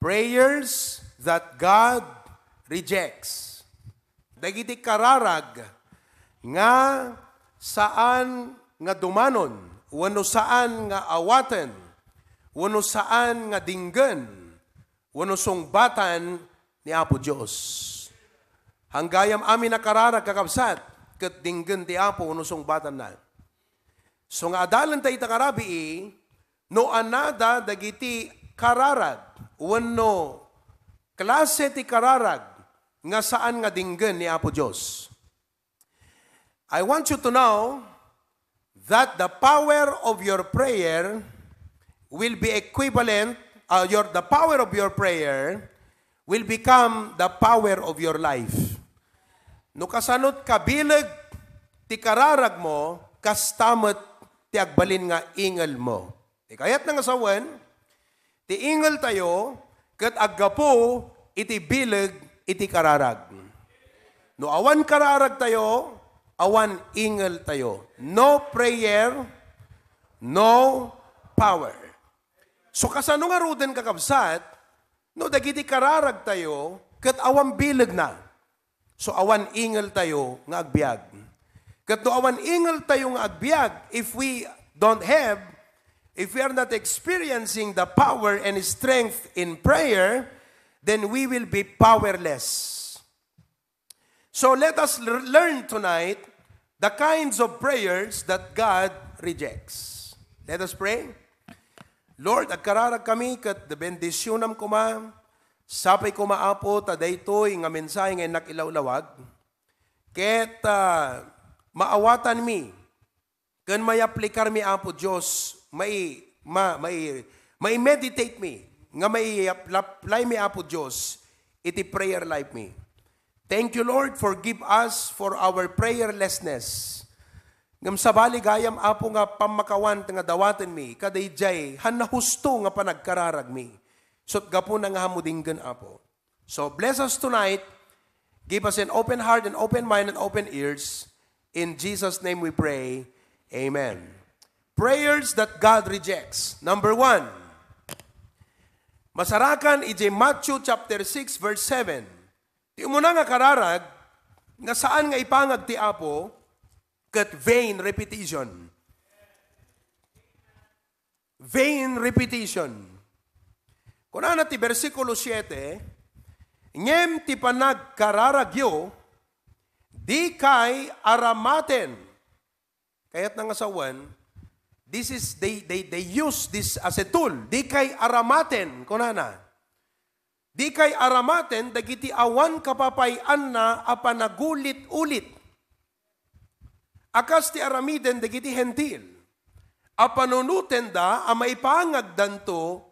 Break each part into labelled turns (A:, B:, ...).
A: Prayers that God rejects. Dagiti kararag nga saan nga dumanon, wano saan nga awaten, wano saan nga dinggen, wano sungbatan ni Apo Diyos. Hanggayam amin na kararag kakabsat, ket dinggen ti Apo wano sungbatan na. So nga adalan tayo takarabi, no anada dagiti kararag, wano klase ti kararag, nga saan nga dinggen ni Apo Diyos. I want you to know that the power of your prayer will be equivalent, the power of your prayer will become the power of your life. No kasanot kabilag ti kararag mo, kastamot ti agbalin nga ingal mo. Ti kayat nga sawan, ti ingal tayo, kat aggapo iti bilag iti kararag. No awan kararag tayo, awan ingal tayo. No prayer, no power. So kasano nga ruden kakabsat, no dagiti kararag tayo, kat awan bilag na. So awan ingal tayo nga agbiag. Kat no awan ingal tayo nga agbiag, if we are not experiencing the power and strength in prayer, then we will be powerless. So let us learn tonight the kinds of prayers that God rejects. Let us pray. Lord, agkararag kami kat bendisyonam kuma, sapay kumaapo, tadaytoy nga mensahe nga nakilawlawag, ket maawatan mi, kan may aplikar mi Apo Diyos, may meditate mi, nga may apply mi Apo Diyos, iti prayer life mi. Thank you, Lord, forgive us for our prayerlessness. Ngam sabali gayam Apo nga pamakawan nga dawaten mi, kadayjay, hanahusto nga panagkararag mi. Sot gapo na nga hamudinggan Apo. So bless us tonight, give us an open heart and open mind and open ears. In Jesus' name we pray, amen. Prayers that God rejects. Number 1, masarakan ije Matthew chapter 6 verse 7. Ti umuna nga kararag, nga saan nga ipangag ti Apo, kat vain repetition. Vain repetition. Kuna na ti versikulo 7, ngem ti panagkararagyo, di kay aramaten. Kaya't nga sawan, they use this as a tool. Di kay aramaten, kuna na. Di kay aramaten, dagiti awan kapapayan na apanagulit-ulit. Akas ti aramiden, dagiti hentil. Apanunuten da, amaipangag danto,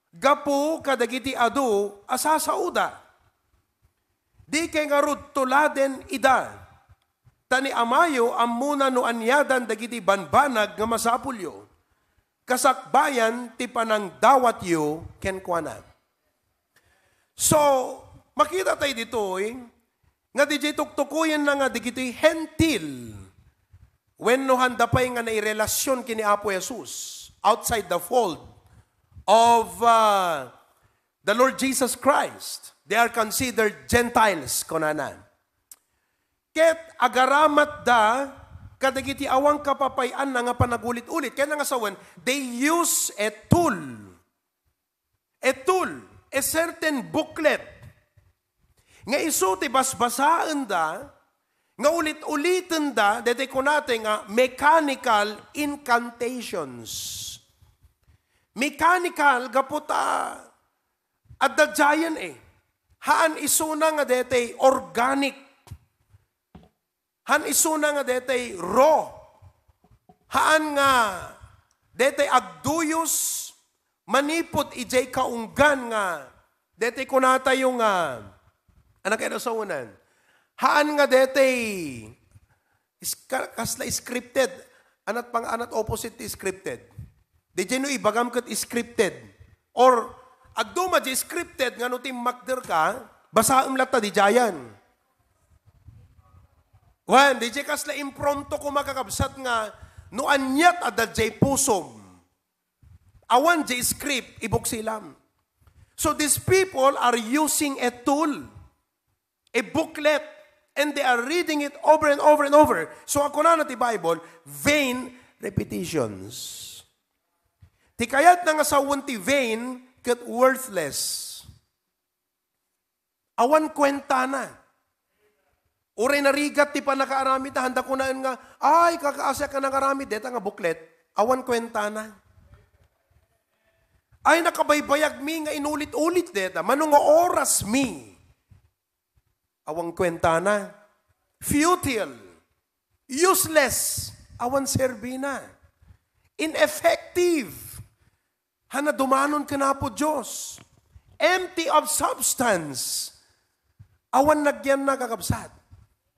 A: gapo kadagiti adu, asasauda. Di kay ngarud tuladen ida. Tani amayo, amuna no anyadan, dagiti banbanag nga masapulyo. Kasakbayan, ti panang dawat yo, kenkwanag. So, makita tayo dito, nga di tuktukuyan na nga di gito'y hentil. When no handa pa nga na irelasyon kini Apo Jesus outside the fold of the Lord Jesus Christ. They are considered Gentiles, kunanan. Ket agaramat da, kadagiti awang kapapayan na nga panagulit-ulit. Kaya nga sawan, they use a tool. A certain booklet, nga iso ti basbasaan da, nga ulit-ulitin da, dete ko natin nga mechanical incantations. Mechanical, gaputa, at dadyayan Haan iso na nga dete organic. Haan iso na nga dete raw. Haan nga dete agduyos, manipot ijay kaunggan nga, dete ko nata yung, anak kayo sa unan, haan nga dete, kasla scripted, anat opposite scripted. Di no ibagam kat scripted. Or, agduma di scripted, nga no tim makder ka, basaam lata di jayan. Wan, di kasla impromptu ko makakabsat nga, no anyat adad jay pusom. Awan jay script, ibok silam. So these people are using a tool, a booklet, and they are reading it over and over and over. So ako na ti Bible, vain repetitions. Ti kayat na nga sawon ti vain, kat worthless. Awan kwenta na. Uray narigat ti pa nakaaramid, handa ko na nga, ay, kakaasya ka nakaramid, deta nga booklet, awan kwenta na. Ay, nakabaybayag mi, nga inulit-ulit deta, manong oras mi. Awang kwenta na. Futile. Useless. Awan serbina. Ineffective. Hana dumanon ka na po Diyos. Empty of substance. Awan nagyan na kakabsat.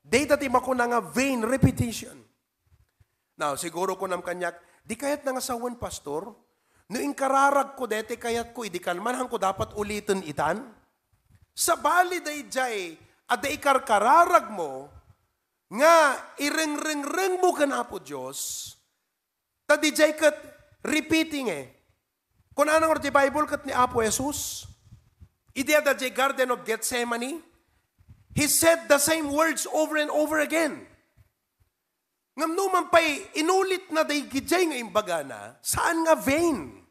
A: Data ti mako na nga vain repetition. Now, siguro ko nam kanyak, di kayat na nga sawan, pastor, no inkararag ko dete kayat ko, idi kalmanhan ko dapat ulitin itan. Sa bali day jay, ada ikarkararag mo, nga ireng-reng-reng mo ka na po Diyos, ta di jay kat repeating Kung anong di Bible kat ni Apo Jesus, idi ada jay Garden of Gethsemane, he said the same words over and over again. Ngam naman pa'y inulit na day gijay nga imbaga na, saan nga vain?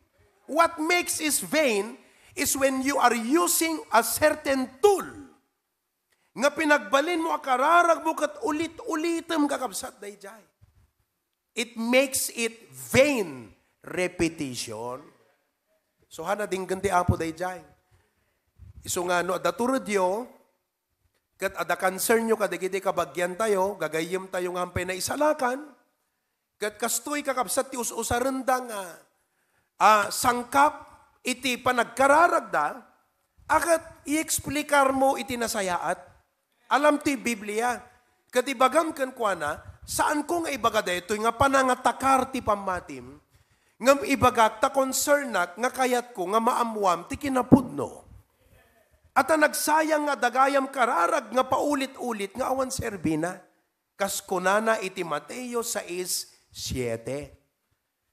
A: What makes is vain is when you are using a certain tool nga pinagbalin mo akararag mo kat ulit-ulitam kakabsat day jay. It makes it vain repetition. So hana ding ganti apo day jay. Iso nga no, daturo diyo, kat ada concern nyo kadigidi kabagyan tayo, gagayim tayo nga na isalakan, kat kastoy kakabsat ti us-usarendang sangkap, iti panagkararagda, akat i-explikar mo iti nasayaat. Alam ti Biblia, kat ibagam kan kwa na, saan ko nga ibaga dito, nga panangatakar ti pamatim, nga ibagak ta concernak, nga kayat ko, nga maamuam ti kinapudno. At nagsayang nga dagayam kararag nga paulit-ulit nga awan serbina. Kas kunana iti Mateo 6:7.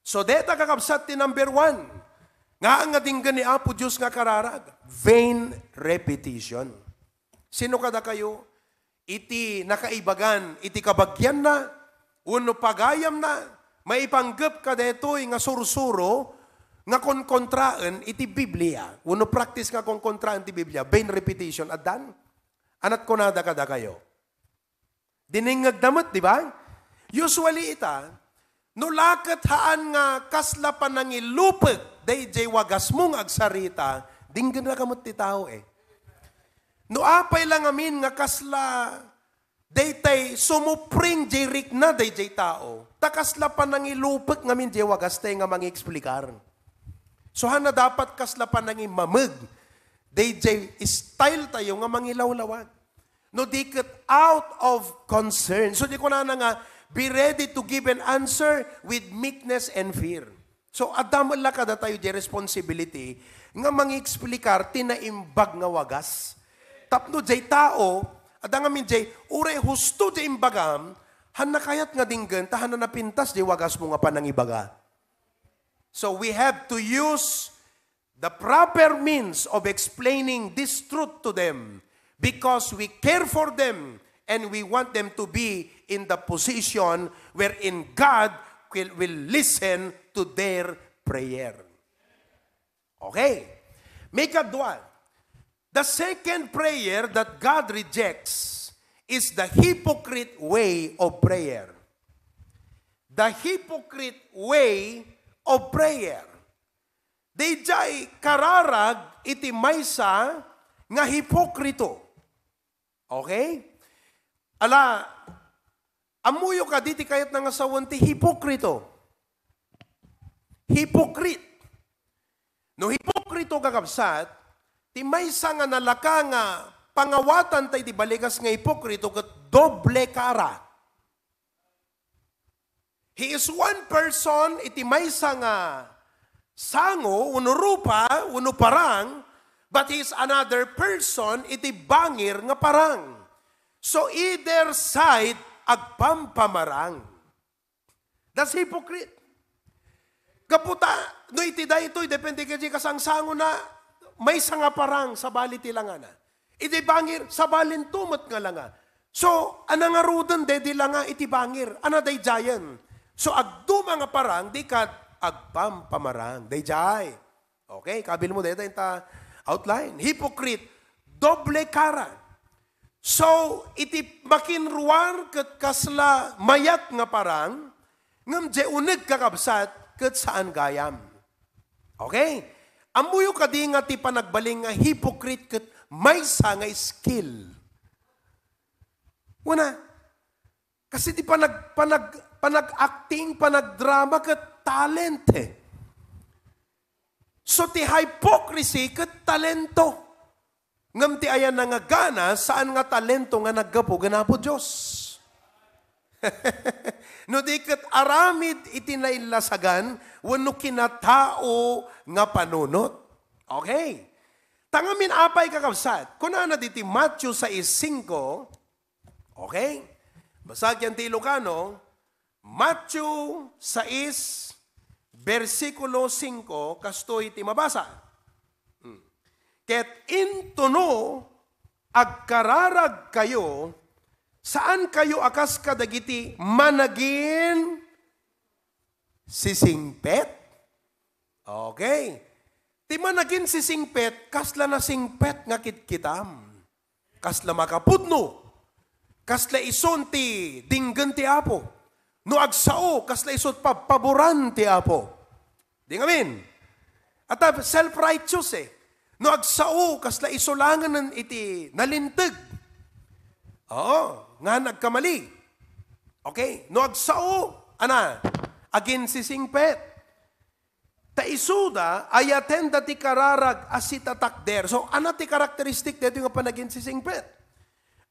A: So deta kakabsat ti number 1. Nga ang adinggan ni Apo Diyos nga kararag. Vain repetition. Sino kada kayo? Iti nakaibagan, iti kabagyan na, uno pagayam na, maipanggap ka detoy nga sursuro, nga konkontraan iti Biblia. Uno practice nga konkontraan iti Biblia. Vain repetition. Adan? Anat ko nada kada kayo. Diningag damot, di ba? Usually ita, no lakat haan nga kasla pa nang ilupag, day jay wagas mong agsarita, dinggan na kamot ti tao No apay lang amin nga kasla, day tay sumupring jay rik na day jay tao, takasla pa nang ilupag ngamin jay wagas tay nga mangi-explikar. So hana dapat kaslapan nang mamag. DJ style tayo nga mangilawlawag. No diket out of concern. So di ko na nga, be ready to give an answer with meekness and fear. So adam la kada tayo di responsibility nga mangi-explikar tinaimbag nga wagas. Tapno jay tao, adang amin jay, ure husto jay imbagam, hana kayat nga dinggan, tahana napintas jay wagas mo nga panangibaga. So we have to use the proper means of explaining this truth to them because we care for them and we want them to be in the position wherein God will listen to their prayer. Okay. May kadwa. The second prayer that God rejects is the hypocrite way of prayer. The hypocrite way of prayer. Dijay kararag iti maysa nga hipokrito. Okay? Ala, amuyo ka diti kayat nga sawan ti hipokrito. Hypocrite. No hipokrito kakabsat, ti maysa nga nalaka nga pangawatan tay ti balikas nga hipokrito ket doble kara. He is one person, iti maysa nga sango, uno rupa, uno parang, but he is another person, iti bangir nga parang. So either side, agpampamarang. That's hypocrite. Kaputa, no iti da ito, depende ka di kasangsango na, may nga parang sa bali ti lang na. Iti bangir, sa balin tumot nga lang nga. So, anang arudan de di lang nga iti bangir. Ana day jayan. So, agduma nga parang, di kat agpam pamarang. Day jay. Okay, kabil mo dito yung outline. Hypocrite, doble kara. So, iti makinruar kat kasla mayat nga parang, ngam je uneg kakabsat kat saan gayam. Okay? Amuyo ka di nga ti panagbaling nga hypocrite kat may sangay skill. Una, kasi di panag-acting, panag-drama kat talent eh. So ti hypocrisy kat talento. Ngam ti ayan na nga gana, saan nga talento nga naggapo, ganapo Diyos. No di kat aramid itinailasagan, wano kinatao nga panunot. Okay. Tangamin apay kakabsat. Kuna na diti Matthew 6:5, okay? Basag yan ti Ilocano, Matthew 6:5, kastoy ti mabasa. Ket intuno agkararag kayo, saan kayo akas kadagiti managin sisingpet? Okay. Ti managin sisingpet, kasla na singpet nga kitkitam. Kasla makapudno. Kasla ison ti dinggan ti apo. No agsao, kasla isot paboran ti apo. Di ngamin. At self-righteous eh. No agsao, kasla isolangan ng iti nalintag. Oo, nga nagkamali. Okay, no agsao, agin sisingpet. Taisuda, ayaten dati kararag asitatakder. So, ti karakteristik dito nga panagin sisingpet?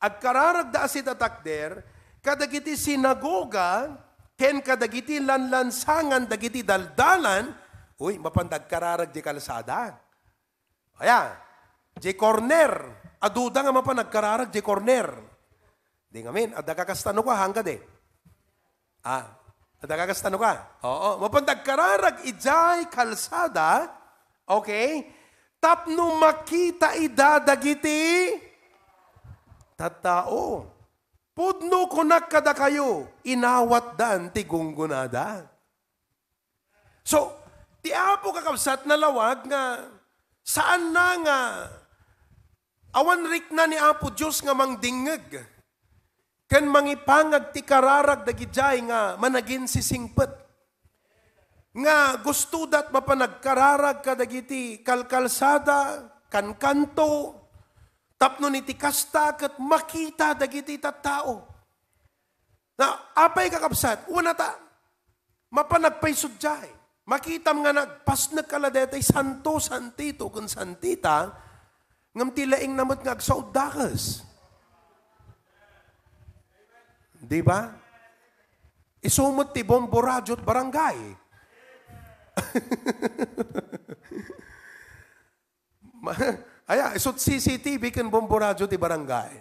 A: Ag kararag da asitatakder, kadagiti sinagoga, ken kadagiti lanlansangan, dagiti daldalan, mapandag kararag di kalsada. Kaya, di corner, aduda nga mapanag kararag di corner. Di ngamin, adda kakastano ka, hangga de. Adagagastano ka? Oo. Mapandag kararag ijay kalsada, okay? Tapno makita idadagiti tattao. Pudno kunak kada kayo, inawat dan ti gunggunada. So, ti apo kakabsat na lawag nga, saan na nga, awan rik na ni apo Diyos nga mangdingeg. Kan mangipangag ti kararag dagijay nga managin sisingpet. Nga gusto dat mapanagkararag kadagiti kalkalsada, kanto, tapno ni ti kasta kat makita dagiti tattao. Na apay kakabsat, una ta, mapanagpaysudjay. Makitam nga nagpasnag kaladetay santo, santito, kun santita, ngam tilaing namot nga agsaud dakas. Di ba? Isumot ti bombo radyo at barangay. Isot CCTV kan bombo radyo ti barangay.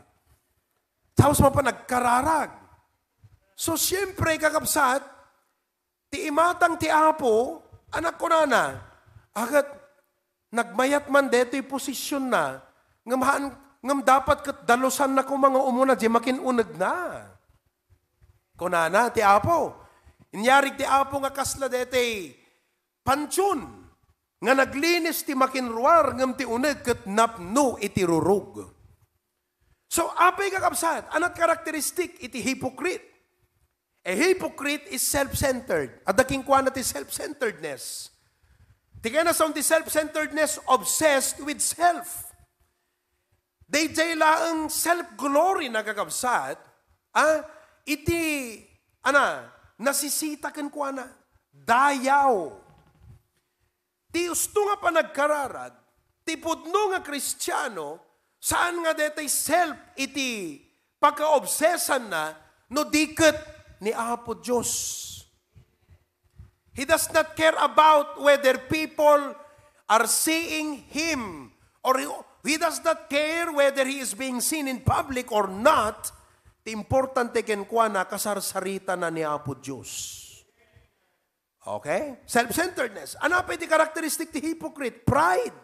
A: Tapos mapanagkararag. So, siyempre, kakabsat, ti imatang ti apo, anak ko na, agat, nagmayat man deto'y posisyon na, ngam dapat kat dalusan na ko mga umuna, di makinunag na. Kunana, ti apo. Inyarig ti apo nga kasla dete pansyon. Nga naglinis ti makinruar ngam ti uneg ket napno iti rurug. So, apay kakabsat, anat karakteristik iti hypocrite. A hypocrite is self-centered. At daking kwa na ti self-centeredness. Tigana sa ti self-centeredness, obsessed with self. They laang self-glory na kakabsat, iti, nasisita kan kuha na, dayaw. Ti usto nga pa nagkararag, ti pudno nga Kristiyano, saan nga detay self iti pagka-obsesan na, no diket ni Apo Diyos. He does not care about whether people are seeing Him, or he does not care whether He is being seen in public or not. Importante ken kwa na kasarsarita na ni Apo Diyos. Okay? Self-centeredness. Ano pa iti karakteristik ti hypocrite? Pride.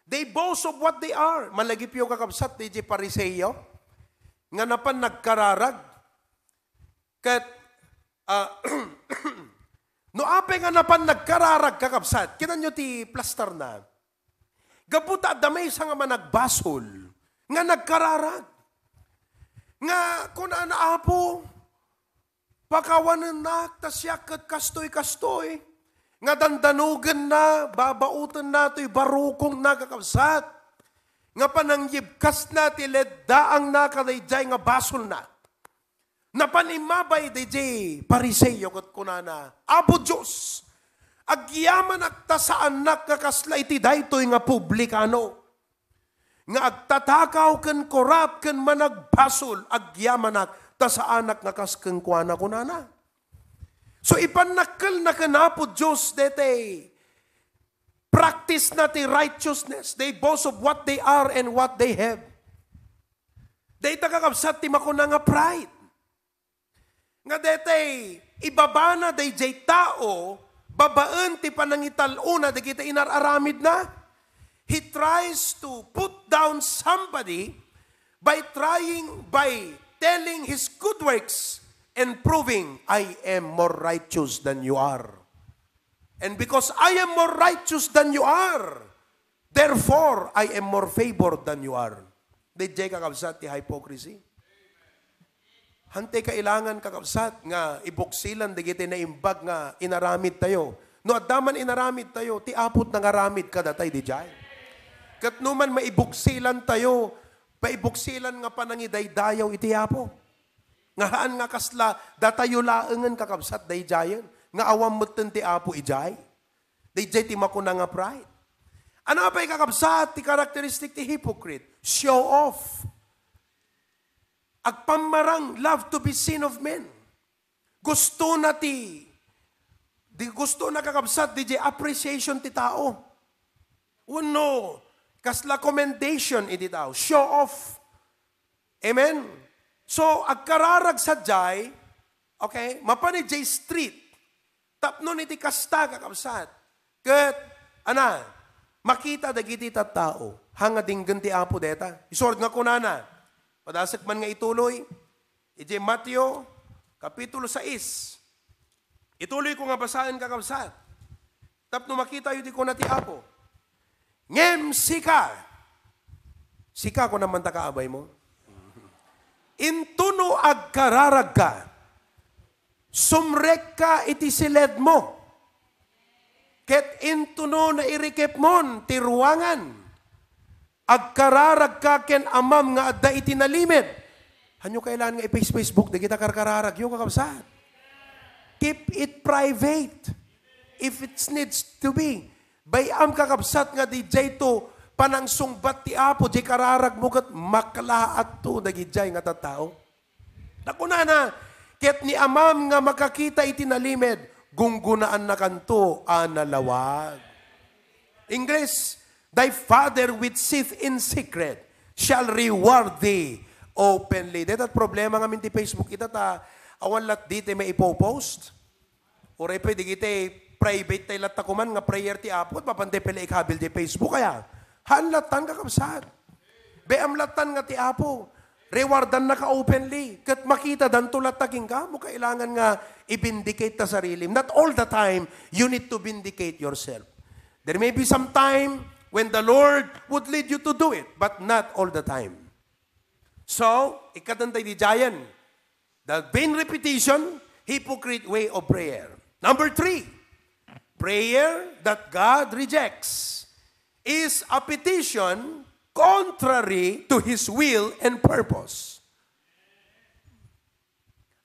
A: They boast of what they are. Malagip yung kakabsat, di Pariseyo. Nga napan nagkararag. Kat, no ape nga napan nagkararag kakabsat. Kinan nyo ti plaster na. Gabuta damay sa nga managbasol. Nga nagkararag. Nga kung anaapo, pakawanan na, tasyakat kastoy-kastoy. Nga dandanugan na, babautan na ito'y barukong nakakabsat. Nga panangyibkas na, tileddaang na kadayjay nga basol na. Napanimabay DJ Pariseyo kat kunana, Abo Diyos, agyaman akta sa anak kakasla iti daytoy nga publikano. Nga agtatakaw ken korap ken managbasol, agyaman akta sa anak nga kasken kuana kunana. So ipanakkel na kanapo Diyos dete, practice na ti righteousness. They boast of what they are and what they have. Day takakabsat ti makuna nga pride. Nga dete, ibabana day jay tao, babaan ti panangitaluna, di kita inararamid na. He tries to put down somebody by telling his good works and proving, I am more righteous than you are. And because I am more righteous than you are, therefore, I am more favored than you are. Di jay kakabsat ti hypocrisy. Hante kailangan kakabsat nga ibuksilan digiti na imbag nga inaramid tayo. No addaman inaramid tayo, ti apot nga aramid kadatay di jay. Kat numan maibuksilan tayo, paibuksilan nga panangidaydayaw iti apo. Ngahaan nga kasla, datayo laengan kakabsat day jayan. Nga awam mutten ti apo ijay. Day jay ti makuna nga pride. Ano pa'y kakabsat ti karakteristik ti hypocrite? Show off. Agpamarang, love to be seen of men. Gusto na kakabsat, di appreciation ti tao. Uno, kasla commendation iti tao. Show off. Amen? So, agkararag sa jay, okay, mapani jay street, tapnon iti kasta kakabsat. Kat, makita dagiti tao, hanga dinggan ti apo deta. Isord nga kunana, padasak man nga ituloy, iti Mateo, Kapitulo 6. Ituloy ko nga basahin kakabsat. Tapno makita yun di ko na ti apo. Ngem sika. Sika ko naman takaabay mo. Intuno agkararag ka. Sumrek ka iti siled mo. Ket intuno na irikep mon ti ruangan. Agkararag ka ken amam nga adda iti nalimit. Hanyo kailangan nga i-Facebook, di kita karkararag yung kakabsat. Keep it private. If it needs to be. Bayam kakabsat nga di jay to, panang sungbat ti apo, di kararag mo kat maklaat to, dagi jay nga tatao. Nakuna na, ket ni amam nga makakita iti nalimit, gunggunaan na kanto, analawag. English, thy Father which sitteth in secret shall reward thee openly. Dito problema nga minti Facebook ita awan lat dito may ipopost. O repay di kita private tayo lat takuman nga prayer ti apot papante pala ikabil di Facebook kaya. Hanlatan kakabsat. Beam latan nga ti apo. Rewardan na ka openly. Kat makita danto lataking ka mo kailangan nga i-vindicate ta sarili. Not all the time you need to vindicate yourself. There may be some time when the Lord would lead you to do it, but not all the time. So, ikatantay di jayan. The vain repetition, hypocrite way of prayer. Number 3, prayer that God rejects is a petition contrary to His will and purpose.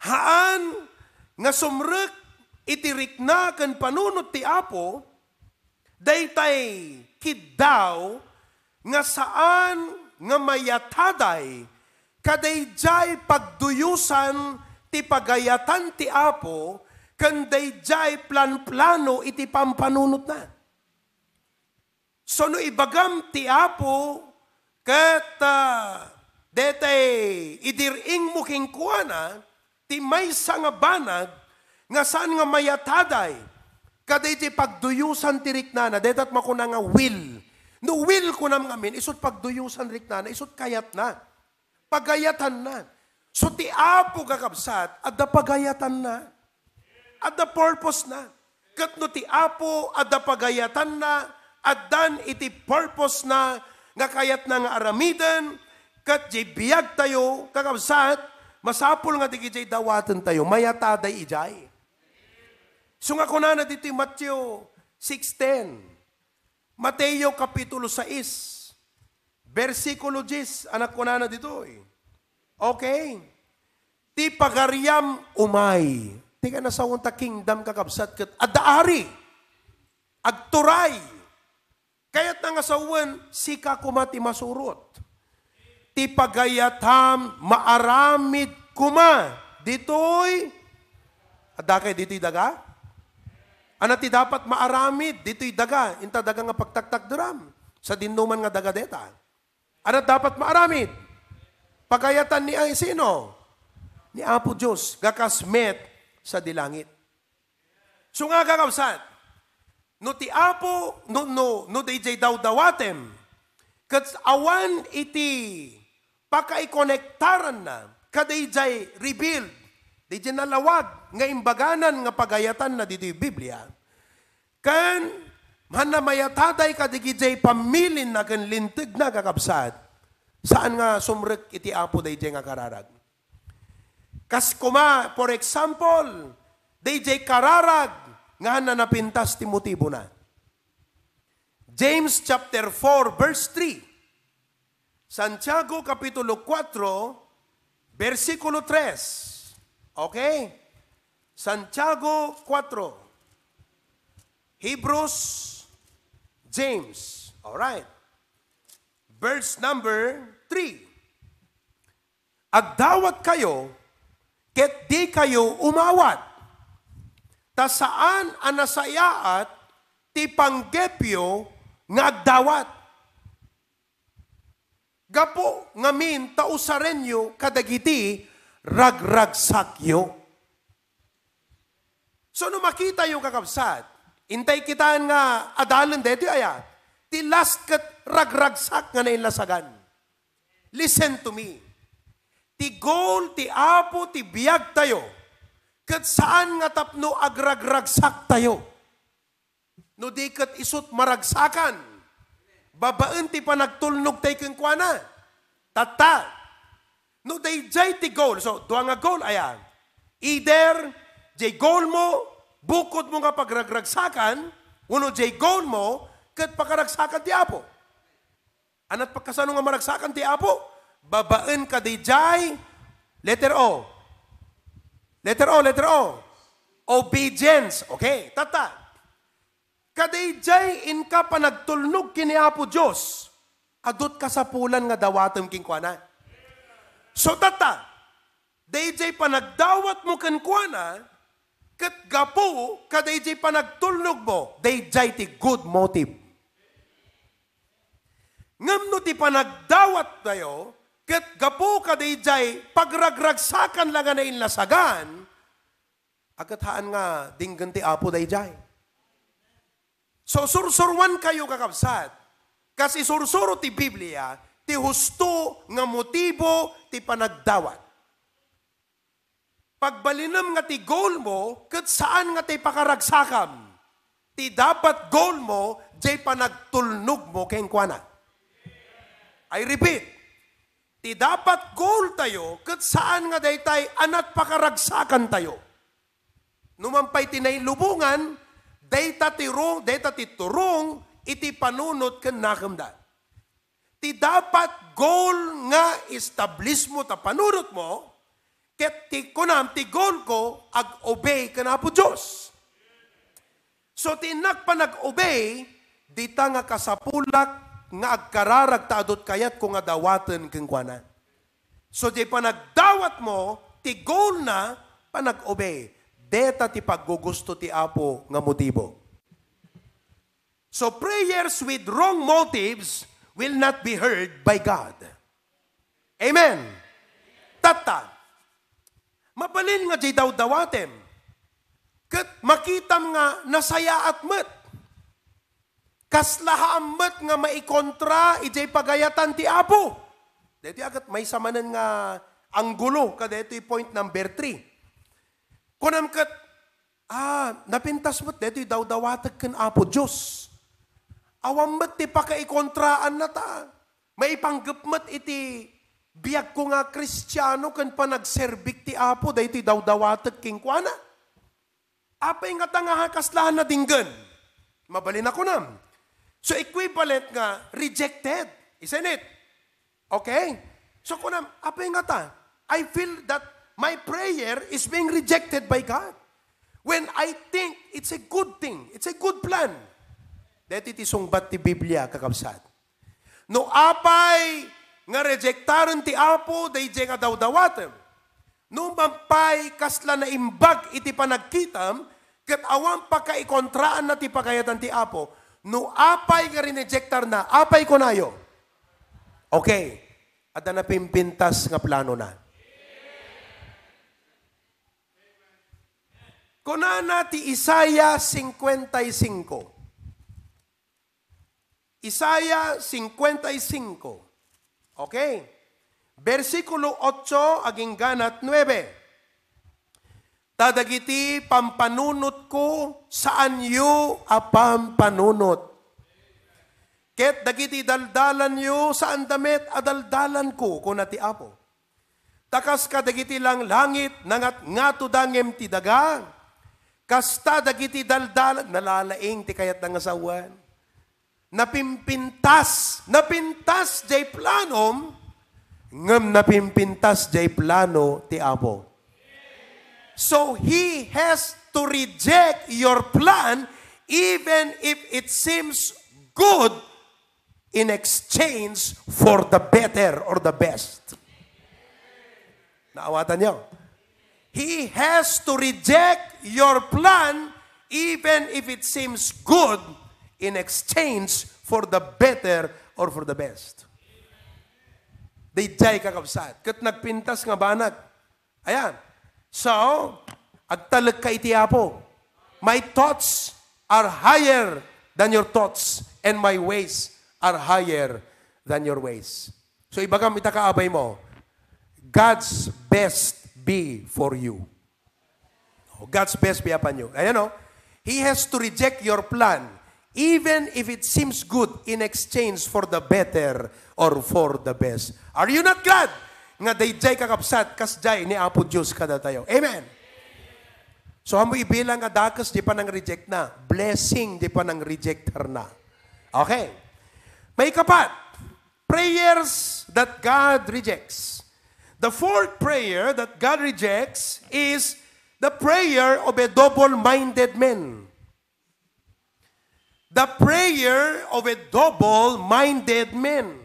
A: Haan nga sumrek itirik na kan panunot ti Apo, daytay kidaw nga saan nga mayataday kadayjay pagduyusan ti pagayatan ti Apo kandayjay plan-plano iti pampanunot na. So no ibagam ti Apo ket detay idiring mo king kuana ti maysa nga banag nga saan nga mayataday kaday ti pagduyusan ti riknana, detat makuna nga will. No will ko nam ngamin, isot pagduyusan rik na, isot kayat na. Pagayatan na. So ti Apo kakabsat, at da pagayatan na. At da purpose na. Kat no ti Apo, at da pagayatan na, at dan iti purpose na, nga kayat na nga aramidan, kat jay biyag tayo, kakabsat, masapul nga di jay dawatan tayo, mayataday ijay. So nga kunana dito yung Matthew 6:10. Mateo Kapitulo 6. Versikulo 10. Anak kunana dito eh. Okay. Ti pagaryam umay. Ti ka nasa unta kingdom kakabsat kat adaari. Agturay. Kaya't nga sa uwan, sika kumati masurot. Ti pagayatam maaramid kuma. Dito'y adakay dito'y daga? Ano ti dapat maaramid? Dito'y daga. Inta daga nga pagtaktak duram. Sa dinuman nga daga deta. Ano dapat maaramid? Pagayatan ni ay sino? Ni Apo Diyos. Gakasmet sa dilangit. So nga kakabsat. No ti Apo, no DJ daw dawatem. Kat awan iti pakaikonektaran na. Kadayjay rebuild. DJ nalawag nga imbaganan nga pagayatan na dito yung Biblia. Kan manamayataday ka digijay pamilin na kan lintig na kakabsat. Saan nga sumrek iti Apo DJ nga kararag? Kas kuma, for example, DJ kararag nga nanapintas ti motibo na. James chapter 4 verse 3. Santiago kapitulo 4 versikulo 3. Okay? Santiago 4. Hebrews, James. Alright. Verse number 3. Agdawat kayo, ket di kayo umawat. Ta saan anasayaat ti panggepyo nga agdawat. Gapo ngamin tausarenyo kadagiti ragragsakyo. So no makita yung kakabsat, intay kitaan nga adalan dito aya, ti last kat ragragsak nga nailasagan. Listen to me. Ti goal, ti Apo, ti biyag tayo, kat saan nga tapno agragragsak tayo. No di kat isut maragsakan, babaan ti panagtulnog tayo keng kuana. Tata. No, they jay ti goal. So, doang nga goal, ayan. Either, jay goal mo, bukod mo nga pagragragsakan, uno jay goal mo, kat pakaragsakan ti Apo. Anat pagkasano nga maragsakan ti Apo? Babaan ka di jay, letter O. Letter O, letter O. Obedience. Okay, tata. Kaday jay in ka panagtulnog kini Apo Diyos, adot kasapulan nga dawatom king kuana. So tata, dayjay panagdawat mo kankwana, kat gapo, kadayjay panagtulnog mo, dayjay ti good motive. Ngam no ti panagdawat tayo, kat gapo kadayjay pagragragsakan lang na inlasagan, agathaan nga dinggan ti Apo dayjay. So sursurwan kayo kakabsat, kasi sursuro ti Biblia, ti husto nga motibo ti panagdawat. Pagbalinam nga ti goal mo, kat saan nga ti pakaragsakam. Ti dapat goal mo, jay panagtulnog mo keng kuana. I repeat, ti dapat goal tayo, kat saan nga daytay anat pakaragsakan tayo. Numampay tinaylubungan, dayta ti turong, iti panunot ken nakamda. Ti dapat goal nga establish mo ta panunot mo, ket ti kunam ti goal ko ag-obey ka na po Diyos. So tinak pa nag-obey, dita nga kasapulak nga agkararag taadot kayat ko nga dawaten keng kuana. So di pa nagdawat mo, ti goal na pa nag-obey. Deta ti paggugusto ti Apo nga motibo. So prayers with wrong motives will not be heard by God. Amen. Tata. Mabalin nga jay daw dawatem. Kat makitam nga nasaya at met. kaslahamat nga maikontra, ijay pagayatan ti Apo. Dito agad may samanan nga anggulo, kada ito point number 3. Kunam kat, napintas mo't, dito daw dawatag kan Apo Diyos. Awam mo't ti pakaikontraan na ta. Maipanggap mo't iti biyag ko nga Kristiyano kan panagserbik ti Apo, dito daw dawatag king kuana. Apay nga tanga kaslahan na dinggan. Mabalin ako nam. So equivalent nga, rejected. Isn't it? Okay? So kunam, apay nga ta? I feel that my prayer is being rejected by God. When I think it's a good thing, it's a good plan. Dito iti sungbat ti Biblia, kakabsat. No apay nga rejectaran ti Apo, dayjay nga dawdawatem. No mampay kasla na imbag iti panagkitam, kat awang pagkaikontraan na ti pagayatan ti Apo, no apay nga rinejectar na, apay ko nayo. Okay. At na napimpintas nga plano na. Kunana ti Isaiah 55. Isaiah 55. Okay. Versikulo 8, aging ganat 9. Tadagiti pampanunot ko, saan yu apampanunot. Ket dagiti daldalan yu, saan damit adaldalan ko, kunati Apo. Takas ka dagiti lang langit, nangat ngato dangem ti daga. Kasta dagiti daldalan, nalalaing ti kayat ng asawan. Napimpintas jay planom, ngem napimpintas jay plano ti Apo. So He has to reject your plan even if it seems good in exchange for the better or the best. Naawatan niyo? He has to reject your plan even if it seems good in exchange for the better or for the best. Dayjay kakabsat. Kat nagpintas nga banag. Ayan. So, agtalag ka iti Apo. My thoughts are higher than your thoughts and my ways are higher than your ways. So, ibagam itakaabay mo, God's best be for you. God's best be upon you. Ayan o, He has to reject your plan even if it seems good in exchange for the better or for the best. Are you not glad? Nga dayjay kakapsat, kasjay ni Apo Diyos kada tayo. Amen. So, hamo ibilang nga dakas, di pa nang reject na. Blessing, di pa nang rejecter na. Okay. May kapat. Prayers that God rejects. The fourth prayer that God rejects is the prayer of a double-minded man. The prayer of a double-minded man.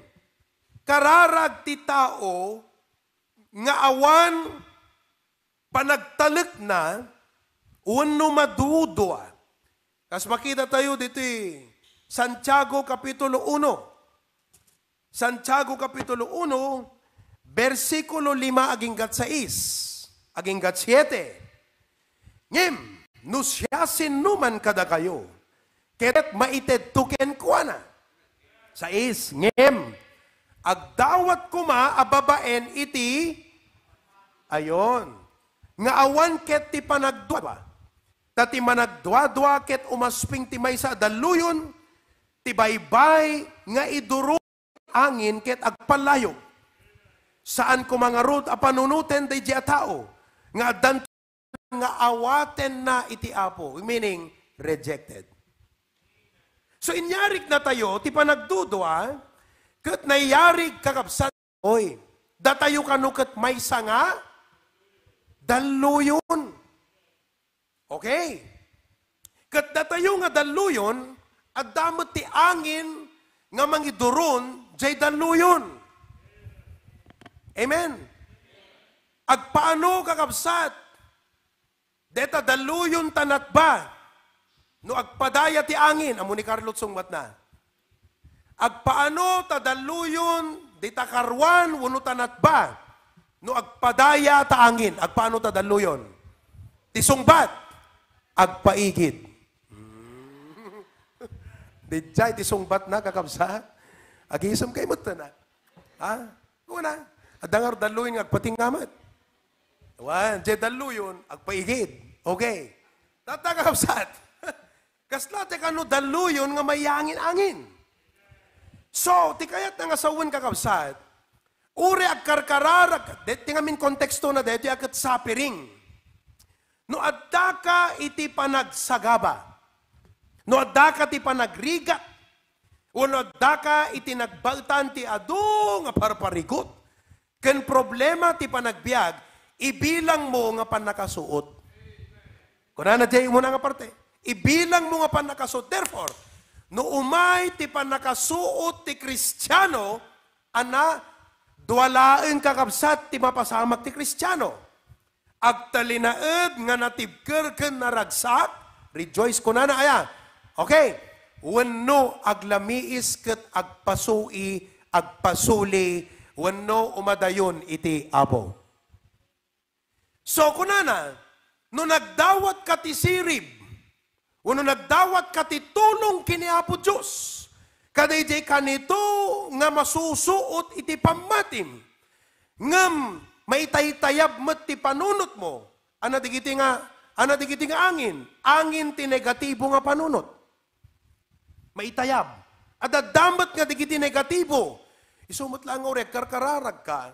A: Kararag ti tao nga awan panagtalik na uno madudua. Kas makita tayo dito Santiago Kapitulo 1. Santiago Kapitulo 1, versikulo 5 aginggat 6, aginggat 7. Ngem, nusyasin numan kada kayo, ket maited tuken kuana. 6, ngem, agdawat kuma ababaen iti, ayon, nga awan ket ti panagdwa, tati managdwa-dwa ket umasping ti may sa daluyon, ti baybay nga iduro angin ket agpalayo. Saan ko mga rod a panunuten day a tao, nga dan nga awaten na iti Apo, meaning rejected. So inyarik na tayo, ti panagdudwa, ket nayarig kakabsat, oy, datayo kanukat may sanga, daluyon. Okay? Ket datayo nga daluyon, at damot ti angin, nga mangiduron, jay daluyon. Amen? Agpaano kakabsat, deta daluyon tanat ba, no agpadaya ti angin, amo ni Carlot sungmat na. Agpaano ta daluyon, dita karwan, wano tanat ba, no agpadaya ta angin, agpaano ta daluyon. Ti sungbat, agpaigid. Dijay, tisungbat na kakabsat. Agisam kay mo na. Ha? Una, adangar daluyin agpatingamat. Wan, jay daluyon, agpaigid. Okay. Tatakabsat. Kaslate ka no daluyon nga may angin-angin. So, ti kayat nga sawan kakabsat, uri agkarkararag, tingamin konteksto na dito, akat sapiring. No adda ka iti panagsagaba. No adda ka iti panagrigat. O no adda ka iti nagbaltan ti adu nga parparikot. Ken problema ti panagbiag, ibilang mo nga panakasuot. Kuna na jay mo na nga parte. Ibilang mo nga panakasuot. Therefore, no umay ti panakasuot ti Kristiyano, ana, duwalaen kakabsat ti mapasamak ti Kristiyano. Agtalinaed nga natibker ken naragsak, rejoice ko na aya. Okay, wenno aglamiis ket agpasui, agpasuli, wenno umadayon iti Apo. So kunana, no nagdawat ka ti sirib, wenno nagdawat ka ti tulong kini Apo Dios, kadayjay kanito nga masusuot iti pammatim, ngem maitaytayab met ti panunot mo. Ana digiti nga angin. Angin ti negatibo nga panunot. Maitayab. Adadamat nga digiti negatibo. Isumot lang orek karkararag ka.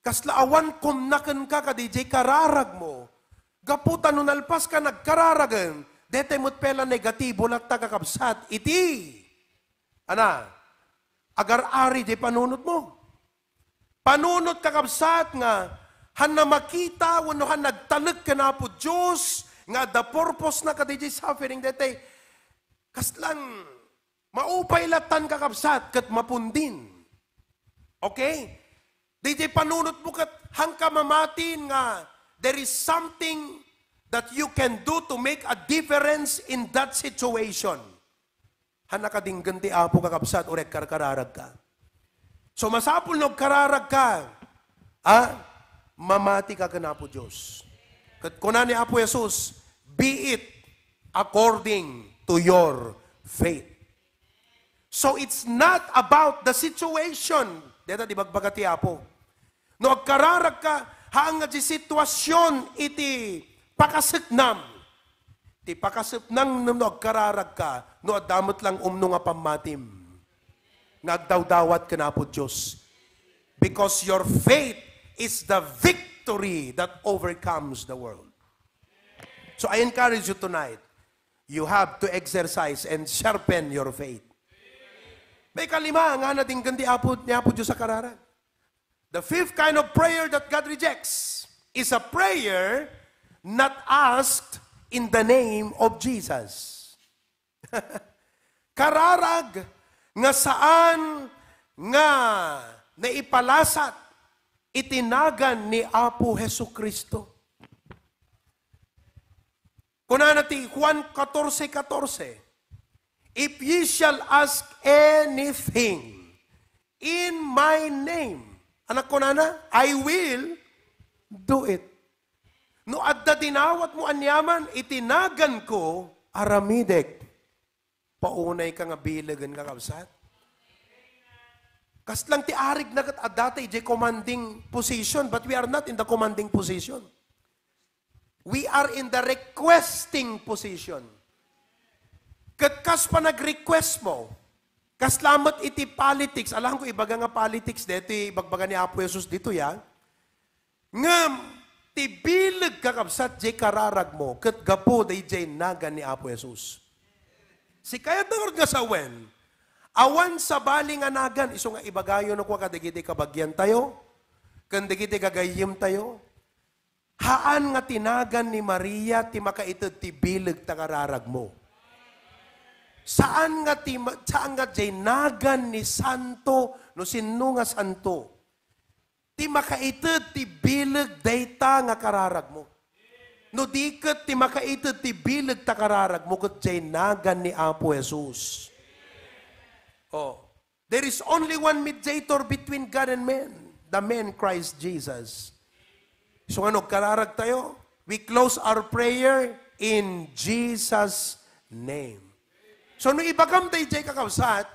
A: Kaslaawan kumnaken ka kadijay kararag mo. Gaputan no nalpas ka nagkararagan. Dete mo't pela negatibo lat tagakabsat. Iti. Ana. Agar-ari di panunot mo. Panunot kakabsat nga, han na makita, wano han nagtalag ka na po Diyos, nga the purpose na kadijay suffering dete, kaslang maupay latan kakabsat, kat mapundin. Okay? Dijay panunot mo kat hang kamamatin nga, there is something that you can do to make a difference in that situation. Han nakadinggan ti Apo kakabsat, orek karkararag ka. So masapul no kararag ka, mamati ka na po Diyos. Kat kuna ni Apo Jesus, be it according to your faith. So it's not about the situation. Dito di bagbaga ti Apo. No agkararag ka, haang nga di sitwasyon iti pakasipnam. Ti pakasipnam no agkararag ka, no adamot lang umno nga pamatim. Nagdawdawat ka na po Diyos. Because your faith is the victory that overcomes the world. So I encourage you tonight, you have to exercise and sharpen your faith. May kalima, nga natin ganti ni Apo Diyos sa kararag. The fifth kind of prayer that God rejects is a prayer not asked in the name of Jesus. Kararag, nga saan nga naipalasat itinagan ni Apo Jesucristo. Kuna nati Juan 14:14, if ye shall ask anything in my name, anak ko na, I will do it. No adda dinawat mo anyaman, itinagan ko aramidek. Paunay ka nga bilagan kakabsat. Kaslang ti arig na kat adate ije commanding position, but we are not in the commanding position. We are in the requesting position. Kat kas pa nag-request mo, kaslamat iti politics, alam ko ibaga nga politics dito, ibagbaga ni Apo Jesus dito yan, ngam, ti bilag kakabsat je kararag mo, kat gapo da ije naga ni Apo Jesus. Si kaya dangor nga sa wen, awan sa baling anagan, iso nga ibagayo no kwa kadigiti kabagyan tayo, kandigiti kagayim tayo, haan nga tinagan ni Maria, ti makaitad ti bilag takararag mo. Saan nga nagan ni Santo, no sino nga Santo, ti makaitad ti bilag dayta nga kararag mo. No diket ti makaited ti bilag takararag mo ket nagan ni Apo Jesus. Oh, there is only one mediator between God and man, the man Christ Jesus. So ano kararag tayo? We close our prayer in Jesus' name. So, no ibagam tayo jay kakabsat,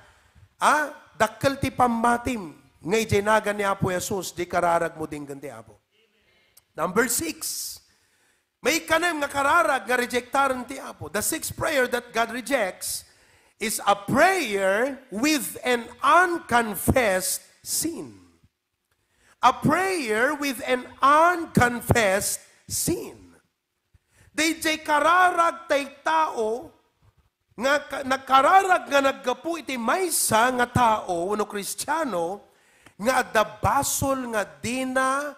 A: dakkel ti pamatim, ngay jay nagan ni Apo Jesus, di kararag mo din ganti Apo. Number 6, may kanem nga kararag nga rejectaran ti Apo. The sixth prayer that God rejects is a prayer with an unconfessed sin. A prayer with an unconfessed sin. DJ kararag tay tao, nga nakararag nga naggapu iti maysa nga tao, no Kristiyano, nga adabasol nga dina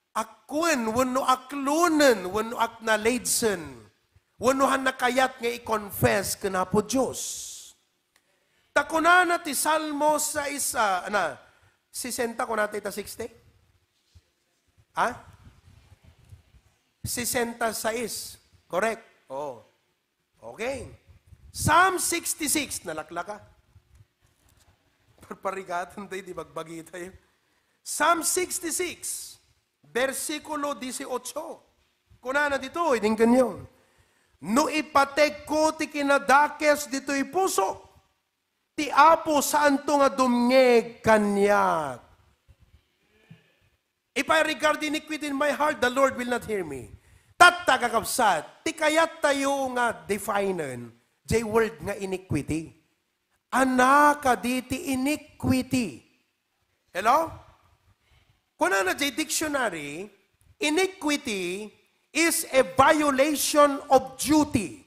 A: akwen, wano aklunen, wano acknowledgen, wano han nakayat nga i-confess ka na po Diyos. Takunana ti Salmo sa isa, 60 ko natin ita 60? 66. Correct. Oh. Okay. Psalm 66. Nalakla ka. Parparigatan tayo, di bagbagi tayo. Psalm 66. Versikulo 18. Kunana dito, idinggan nyo. No ipatek ko ti kinadakes dito'y puso. Ti Apo saan to nga dumngeg kanyak. If I regard iniquity in my heart, the Lord will not hear me. Tatta kakabsat, ti kayat tayo nga definan, jay word nga iniquity. Anaka diti iniquity. Hello? Kung na jay dictionary, iniquity is a violation of duty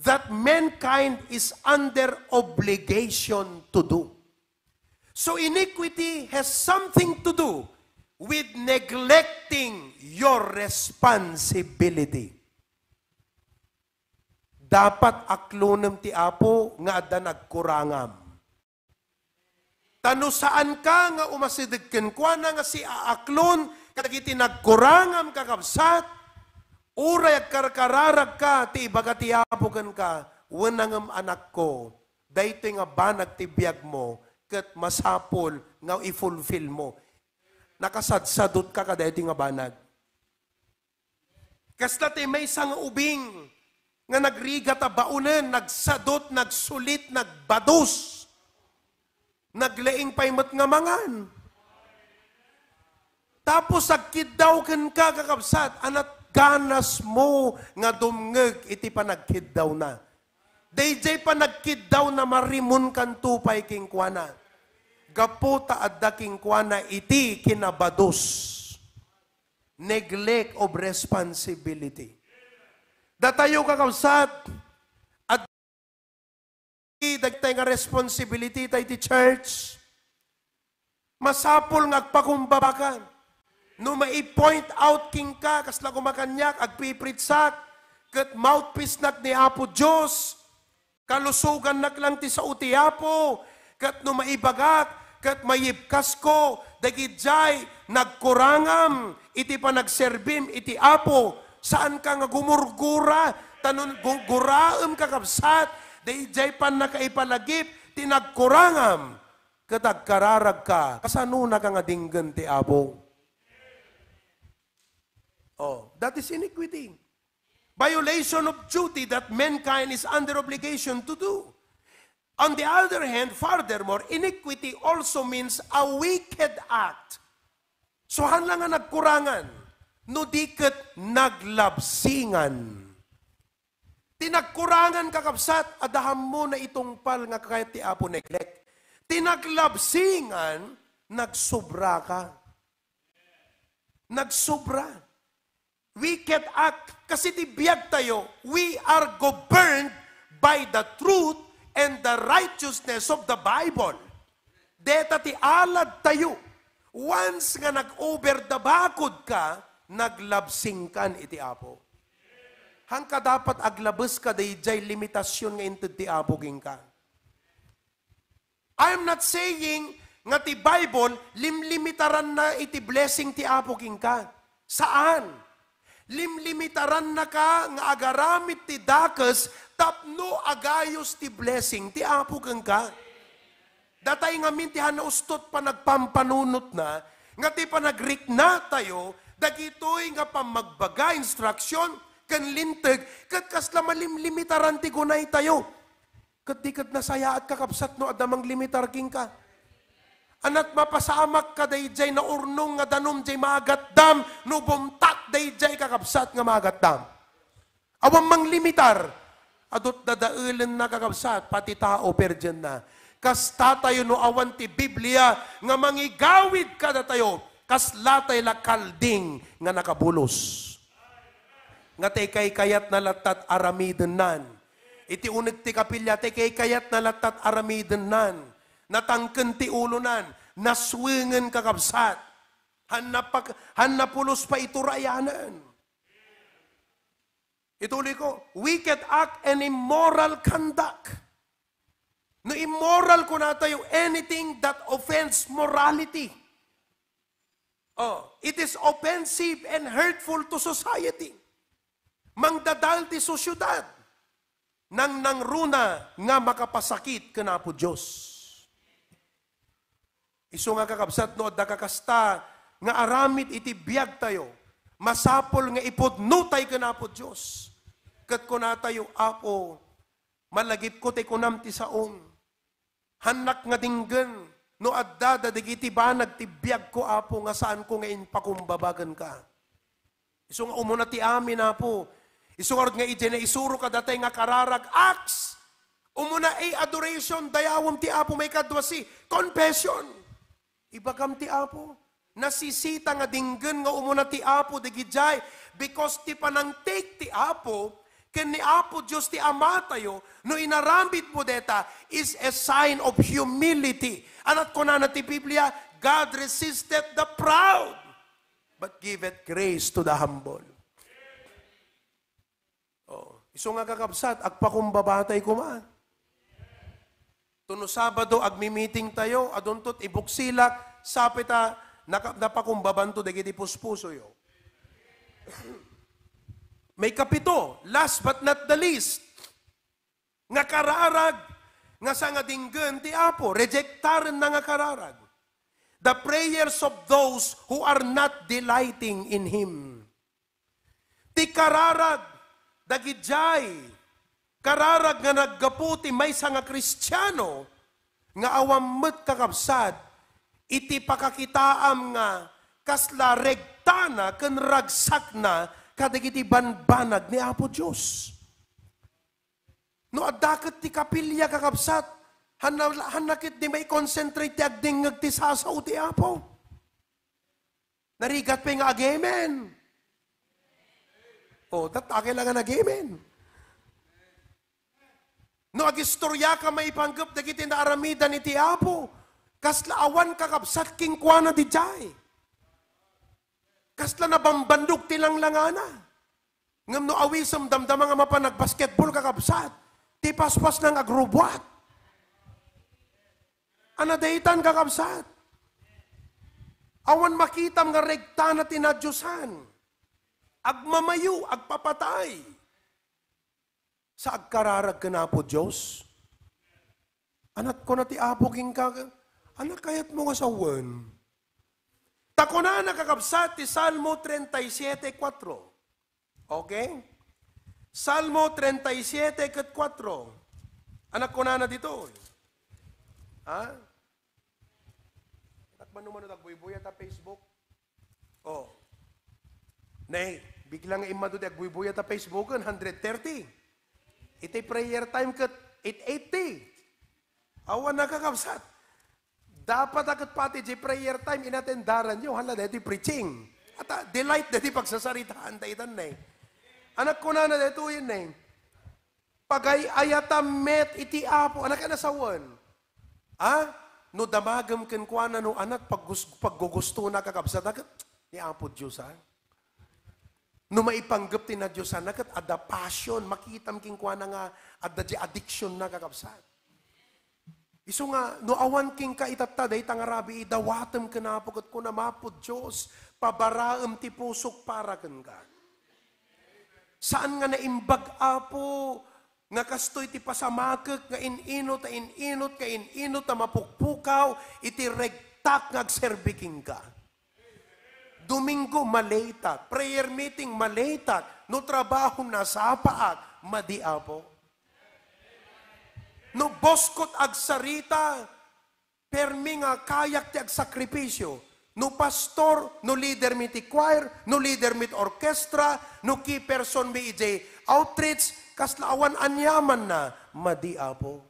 A: that mankind is under obligation to do. So iniquity has something to do with neglecting your responsibility. Dapat aklonem ti Apo nga adda nagkurangam. Tano saan ka nga umasidegken kwa na nga si aaklon kadagiti nagkurangam kakabsat, uray karkararag ka ti ibaga ti Apo ken ka, wenangem anak ko, daytoy nga banag ti biag mo ket masapol nga i-fulfill mo. Nakasadsadot ka kada iti nga banag. Kasta ti may sang ubing nga nagrigat a baunen, nagsadot, nagsulit, nagbados, nagleing paymat nga mangan. Tapos agkid daw ken ka kakabsat, anat ganas mo nga dumngeg iti panagkid daw na. Dayjay panagkid daw na marimun kan tupay king kuana. Gaputa adda king kuana iti kinabados. Neglect of responsibility. Datayo kakabsat at dagtay nga responsibility tayo ti church. Masapol nga agpakumbabakan. No mai-point out king ka, kasla kumakanyak, agpipritsak, kat mouthpiece nak ni Apo Diyos, kalusugan nak lang ti sa uti Apo, kat no maibagak, kat mayipkas ko, dagidjay, nagkurangam, iti pa nagserbim, iti Apo, saan ka nga gumurgura, tanon guraem kakabsat, dagidjay pa nakaipalagip, tinagkurangam, katagkararag ka, kasano na ka nga dinggan ti Apo? Oh, that is iniquity. Violation of duty that mankind is under obligation to do. On the other hand, furthermore, iniquity also means a wicked act. So, hanlang nga nagkurangan, no diket naglabsingan. Tinagkurangan kakabsat, adaham mo na itong pal nga kakayat ti Apo neglect. Tinaglabsingan, nagsobra ka. Nagsobra. Wicked act, kasi ti biyag tayo, we are governed by the truth and the righteousness of the Bible. Deta ti alad tayo. Once nga nag-over the bakod ka, naglabsing kan iti Apo. Hangka dapat aglabas ka dayjay limitasyon nga into ti Apo ging ka. I'm not saying nga ti Bible, limlimitaran na iti blessing ti Apo ging ka. Saan? Limlimitaran na ka nga agaramit ti dakes tapno agayos ti blessing ti Apo kang ka. Datay nga mintihan na ustot pa nagpampanunot na nga ti panagrik-na tayo dagitoy nga pamagbaga instruction kan linteg kat kasla malimlimitaran ti gunay tayo. Kat nasaya at kakabsat no adamang limitar king ka. Anat mapasamak ka dayjay na urnong nga danom jay magatdam no bumtak dayjay kakabsat nga magatdam. Awang mang limitar adot dadailen na kakabsat pati tao perdiyan na. Kas tatayo no awan ti Biblia nga mangigawid kada tayo kas latay la kalding nga nakabulos. Nga tay kay kayat na latat aramiden nan. Iti uneg ti kapilya tay kay kayat na latat aramiden nan. Natangken ti ulo nan, naswingen kakabsat. Hanapulos pa iturayanan. Ituloy ko, wicked act and immoral conduct. No immoral ko na tayo, anything that offends morality. It is offensive and hurtful to society. Mangdadal ti sosyudad nang nangruna nga makapasakit kana po Diyos. Iso nga kakabsat no adda kakasta nga aramid iti biag tayo, masapol nga ipudnutay kana po Diyos. Kat ko na tayo, Apo, malagip ko tay kunam ti saong, hanak nga dinggan, no adda dadigiti banag ti biag ko, Apo, nga saan ko ngayon pakumbabagan ka. Iso nga umuna ti amin, Apo, iso nga ije na isuro ka datay nga kararag acts. Umuna ay adoration, dayawom ti Apo may kadwasi, confession. Ibagam ti Apo, nasisita nga dinggan nga umuna ti Apo digijay, because ti panang take ti Apo, ken ni Apo Diyos ti Ama tayo, no inarambit mo deta, is a sign of humility. Anat ko na ti Biblia, God resisted the proud, but giveth grace to the humble. Iso nga kakabsat, agpakumbabatay ko man. Tuno Sabado, agmi-meeting tayo, aduntot ibuksilak, sapita, napakumbabanto, dagiti puspuso yo. May kapito, last but not the least, nga kararag, nga sa nga dinggan ti Apo, rejectaren na nga kararag. The prayers of those who are not delighting in Him. Ti kararag, dagijay, kararag nga naggaputi may nga Kristiyano, nga awammet kakabsat, iti pakakitaam nga kasla regtana ken ragsak na kadagiti banbanag ni Apo Diyos. No addaket ti kapilya kakabsat, hanakit di may concentrate ti agdingag ti sasaw ti Apo. Narigat pa nga agemen. Tatake lang nga nag-amen. No, agistorya ka may panggap, dagiti na aramidan iti Apo. Kaslaawan kakabsat king kuana di jay. Kasla na bambandog tilang langana. Ngam no awisam damdama nga mapanag-basketball kakabsat. Ti paspas ng agrobwat. Anadaitan kakabsat. Awan makitam nga regta na tinadyosan. Agmamayo, agpapatay. Sa agkararag ka na po, Diyos. Anak ko na ti Apo king ka, anak kayat mo nga sawan. Tako na nakakabsat ti Salmo 37:4. Okay? Salmo 37:4. Anak ko na dito. Ha? Anak man nagbuy-buya ta Facebook? Nay, biglang imado di agbuy-buya ta Facebookan, 130. Iti prayer time kat 880. Awan nakakabsat. Dapat akat pati di prayer time inatendaran nyo, hala deti preaching. At delight deti pagsasaritaan taitan na. Anak ko na dito yun na. Pagay ayata met iti Apo, anak ka nasawan. No damagam ken kuana no anak paggugusto na kakabsat akat ni Apo Diyos no maipanggap ti na Diyos kat ada passion, makitam king kuana nga ada di addiction na kakabsat. Iso nga, no awan king ka itata, dahi tangarabi, idawatem ka na po, kat ko na mapod Diyos, pabaraam ti pusok para kan ka. Saan nga naimbag Apo, nga kastoy ti pasamakek, nga ininot, ka ininot, na mapukpukaw, iti regtak nga agserbiking ka. Domingo, malaytak. Prayer meeting, malaytak. No trabaho na sa paak, madi Apo. No boskot ag sarita, permi nga kayak ti ag sakripisyo. No pastor, no leader mi ti choir, no leader mi ti orkestra, no key person mi iti outreach, kaslaawan anyaman na, madi apo.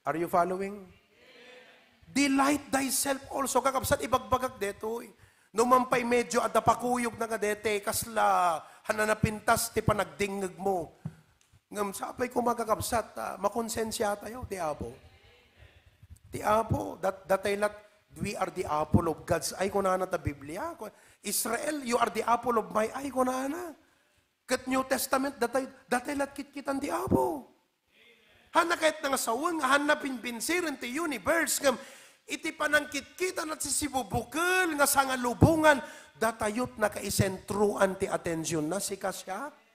A: Are you following? Delight thyself also. Kakapsat ibagbagag deto. Numampay medyo at napakuyog na kadete, kasla hananapintas ti panagdingag mo. Ngam sapay ko magkakapsat, makonsensya tayo, ti Apo. Ti Apo, dataylat, we are the apple of God's eye ko na ta Biblia. Israel, you are the apple of my eye ko na. Kat New Testament, dataylat kitkitan ti Apo. Hana kahit nga sawon, hana pinbinsirin ti universe, ngam iti panangkitkitan at sisibubukil nga sangalubungan, datayot na kaisentruan ti atensyon na si Kasyak.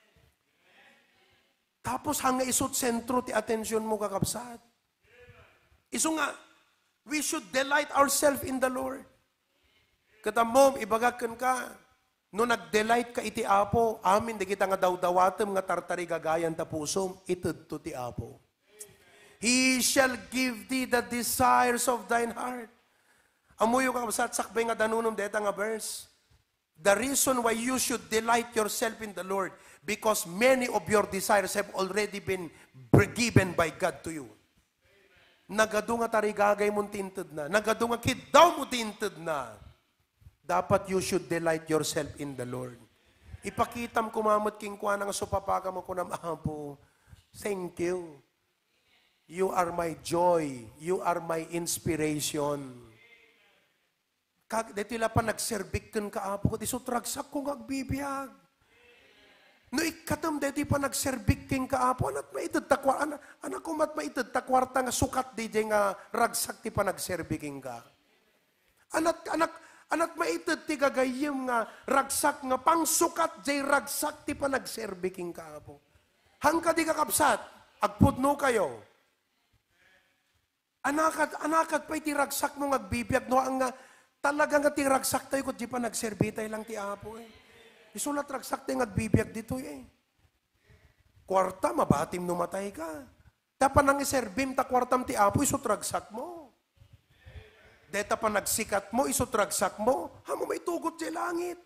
A: Tapos hanga isot sentro ti atensyon mo kakabsat. Iso nga, we should delight ourselves in the Lord. Katamom, ibagakan ka, no nag-delight ka iti Apo, amin, di kita nga daw-dawatem nga tartari gagayan ta pusom, itud to ti Apo. He shall give thee the desires of thine heart. Amuyo kakabsat, sakbay nga danunom deta nga verse. The reason why you should delight yourself in the Lord, because many of your desires have already been given by God to you. Nagado nga tarigagay mong tinted na. Nagado nga kidaw mo tinted na. Dapat you should delight yourself in the Lord. Ipakitam kumamot king kwa nga supapaka mo ko na Apo. Thank you. You are my joy. You are my inspiration. Dito pa nagserbikan ka, Apo, di sutragsak ko agbibiyag. No ikatam, dito pa nagserbikan ka, Apo, anak ko mat maitid takwarta nga sukat di nga ragsak ti pa nagserbikan ka. Anak maitid ti gagayim nga ragsak nga pangsukat di ragsak ti pa nagserbikan ka, Apo. Hangka di kakapsat, agpudno kayo. Anakat pa iti ragsak mo agbibiyag, no ang nga, talaga nga tiragsak tayo kung di pa nagserbi tayo lang ti Apo eh. Isulat ragsak tayo nagbibiyag dito eh. Kwarta, mabatim numatay ka. Dapat nang iserbim ta kwartam ti Apo, isut ragsak mo. Deta pa nagsikat mo, isut ragsak mo, hamo may tugot di langit.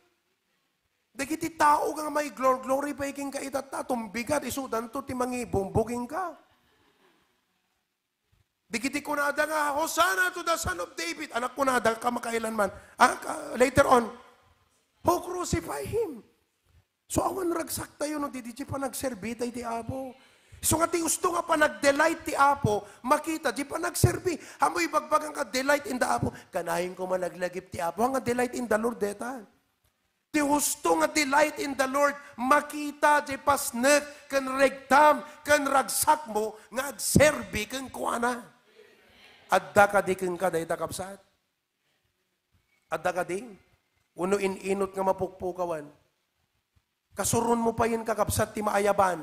A: Dagiti tao nga may glory pa iking ka itata, tumbigat, isudan to ti mangi bumbuging ka. Digiti ko na nga, Hosanna to the Son of David. Anak ko na kamakailan man. Later on, who crucify him? So awan ragsak tayo, no, di pa nagserbi tayo ti Apo. So nga ti gusto nga pa nag-delight ti Apo, makita, di pa nagserbi. Hamoy bagbagang ka, delight in the Apo. Kanahin ko malaglagip ti Apo, nga delight in the Lord, deta. Ti gusto nga delight in the Lord, makita, di pasnek, kan regtam, kan ragsak mo, nga agserbi, kan kuana. Adda ka di keng ka, dahi takapsat. Adda ka di. Uno inot nga mapukpukawan. Kasurun mo pa yun kakapsat ti maayaban.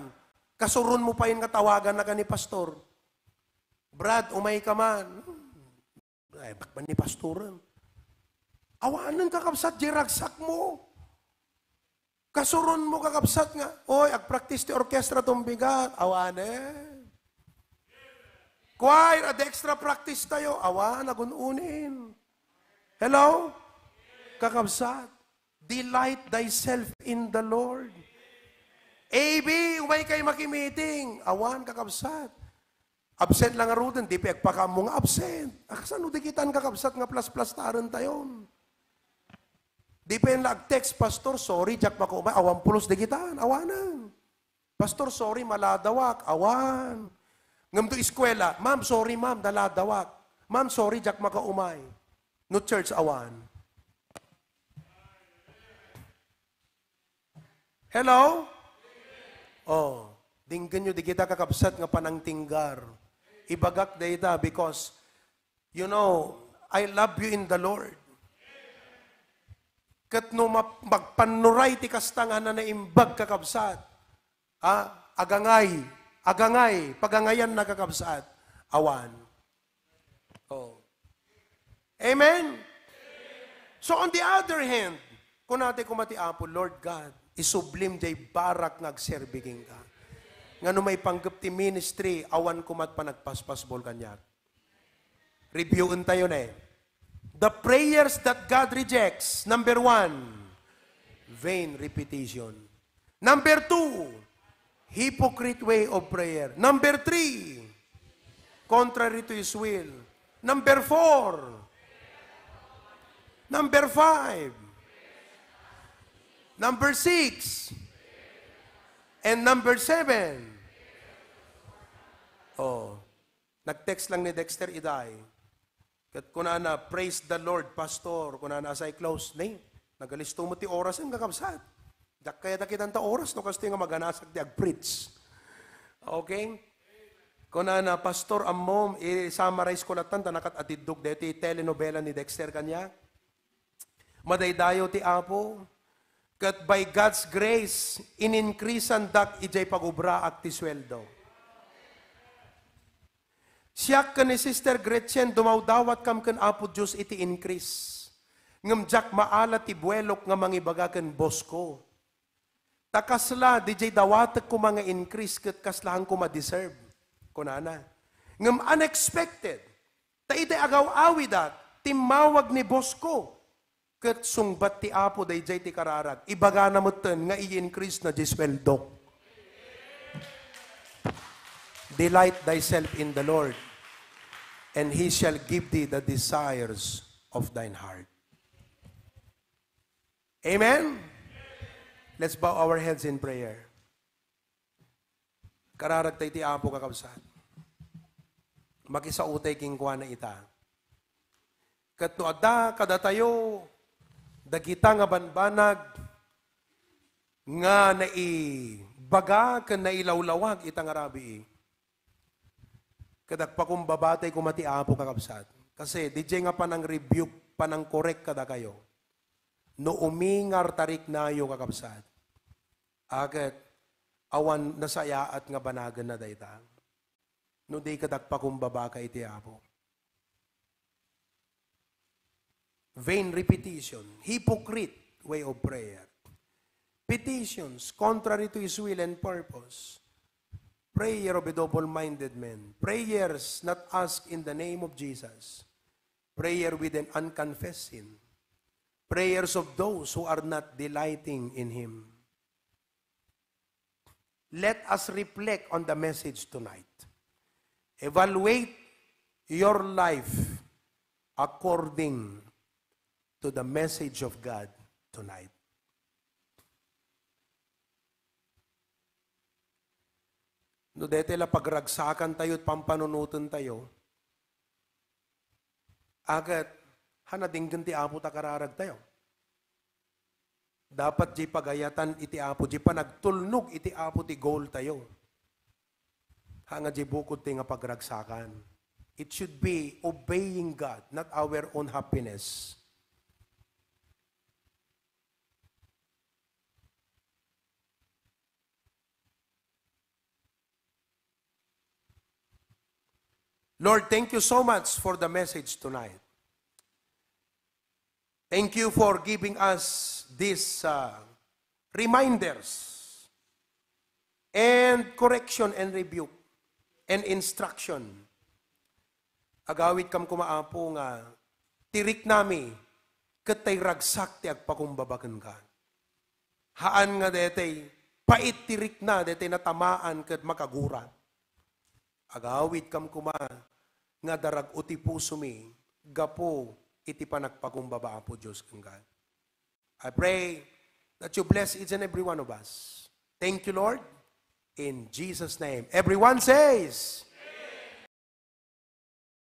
A: Kasurun mo pa yun katawagan na ka ni pastor. Brad, umay ka man. Ay, bakban ni pastoran. Awanan kakapsat, jiragsak mo. Kasurun mo kakapsat nga. Oy, agpractice ti orkestra tumbigat. Awanan. Choir, ad extra practice tayo. Awa, nagununin. Hello? Kakabsat. Delight thyself in the Lord. AB, umay kayo makimiting. Awan, kakabsat. Absent lang arudan, di pa agpakamong absent. Saan di kitaan kakabsat nga plus-plus taran tayon? Di pa yung lag-text, Pastor, sorry, Jack makumay. Awan pulos di kitaan. Awanan. Pastor, sorry, maladawak. Awan. Ngam to eskwela, ma'am, sorry ma'am, daladawak. Ma'am, sorry, Jack makaumay. No church awan. Hello? Oh, dinggan nyo, di kita kakapsat nga panangtinggar. Ibagak data because, you know, I love you in the Lord. Kat no magpanuray ti kastangan na naimbag kakapsat. Agangay, pagangayan nakakabsaat, awan. Oh. Amen? So on the other hand, kung natin kumati Apo, Lord God, isublim day barak nagserbiking ka. Nga no may panggap ti ministry, awan kumat pa nagpaspasbol kanya. Reviewin tayo na eh. The prayers that God rejects. Number 1, vain repetition. Number 2, hypocrite way of prayer. Number 3, contrary to His will. Number 4, number 5, number 6, and number 7. Oh, nag-text lang ni Dexter Iday. Kat kuna na, praise the Lord, Pastor. Kuna na asay close, nay, nagalisto mo ti oras ang kakabsat. Dak kaya dakitan ta oras, no kasi nga maganasag ti ag-preach. Okay? Kuna na, Pastor, amom, i-summarize ko latan, tanakat atidog dito, telenovela ni Dexter kanya. Madaydayo ti Apo. Kat by God's grace, in-increasean dak ijay pag-ubra ak ti sweldo. Siya ka ni Sister Gretchen, dumawdawat kam kan Apo Diyos iti increase. Ngamjak maala ti buwelok nga mangibaga kan boss ko. Takasla, DJ dawatek ko mga increase kat kaslahan ko ma-deserve. Kunana. Ngam unexpected. Ta iti agaw-awi dat, timawag ni boss ko. Kat sungbat ti Apo dayjay ti kararag. Ibaga na mo ten nga i-increase na di sweldo. Delight thyself in the Lord, and He shall give thee the desires of thine heart. Amen? Let's bow our heads in prayer. Kararag tayo ti Apo kakabsat. Makisautay king kwa na ita. Kat no adda kada tayo, dagita nga banbanag, nga naibaga ka nailawlawag itang arabi. Kadak pa kung babatay kumati Apo kakabsat. Kasi DJ nga panang rebuke, panang correct kada kayo. No umingar tarik na yung kakabsat. Agad, awan nasayaat nga banagan na dayta. No di kadak pa kung babaka iti Apo. Vain repetition, hypocrite way of prayer. Petitions, contrary to His will and purpose. Prayer of a double-minded man. Prayers not asked in the name of Jesus. Prayer with an unconfessed sin. Prayers of those who are not delighting in Him. Let us reflect on the message tonight. Evaluate your life according to the message of God tonight. No dete la pagragsakan tayo at pampanunutan tayo, agad hanadinggan ti Apo takararag tayo. Dapat di pagayatan iti Apo, di pa nagtulnog iti Apo ti goal tayo. Hanga di bukod ti nga pagragsakan. It should be obeying God, not our own happiness. Lord, thank you so much for the message tonight. Thank you for giving us these reminders and correction and rebuke and instruction. Agawid kam kumaapo nga tirik nami katay ragsak ti agpakumbabakan ka. Haan nga detay pait tirik na detay natamaan kat makagura. Agawid kam kuma nga darag uti puso mi gapo iti panagpakumbaba po Diyos kang God. I pray that you bless each and every one of us. Thank you, Lord. In Jesus' name. Everyone says,